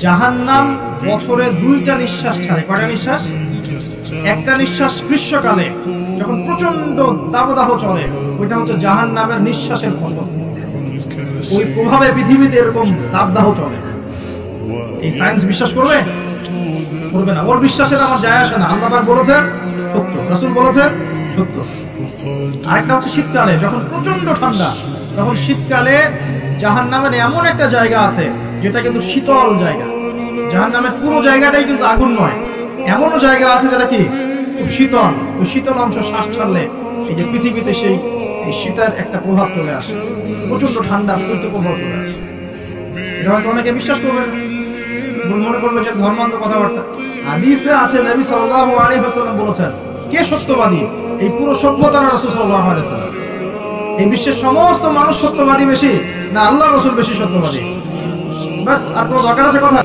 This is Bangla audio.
জাহান্নাম বছরে 2টা নিঃশ্বাস ছাড়ে। কয়টা নিঃশ্বাস? একটা নিঃশ্বাস গ্রীষ্মকালে যখন প্রচন্ড দাবদাহ চলে, ওইটা হচ্ছে জাহান্নামের নিঃশ্বাসের ফসল। ওই প্রভাবে পৃথিবীতে এরকম দাবদাহ চলে। এই সায়েন্স বিশ্বাস করবে? করবে না। ওর বিশ্বাসের আমার যায় আসে না। আল্লাহ পাক বলেছেন সত্য, রাসূল বলেছেন সত্য। আরেকটা হচ্ছে শীতকালে যখন প্রচন্ড ঠান্ডা, তখন শীতকালে জাহান্নামের এমন একটা জায়গা আছে যেটা কিন্তু শীতল জায়গা। জাহান্নামের পুরো জায়গাটাই কিন্তু আগুন নয়, এমনও জায়গা আছে যেটা কি খুব শীতল। ওই শীতল অংশ শ্বাস ছাড়লে এই যে পৃথিবীতে সেই শীতের একটা প্রভাব চলে আসে, প্রচন্ড ঠান্ডা শৈত্য প্রভাব চলে আসে। এটা হয়তো অনেকে বিশ্বাস করবে না, মনে করবে যে ধর্মান্ধ কথাবার্তা। হাদিসে আছে নবী সাল্লাল্লাহু আলাইহি ওয়াসাল্লাম বলেছেন, কে সত্যবাদী? এই পুরো সভ্যতার রাসূল সাল্লাল্লাহু আলাইহি ওয়াসাল্লাম। এই বিশ্বের সমস্ত মানুষ সত্যবাদী বেশি না আল্লাহর রাসূল বেশি সত্যবাদী? বাস, আর কোনো দরকার আছে কথা?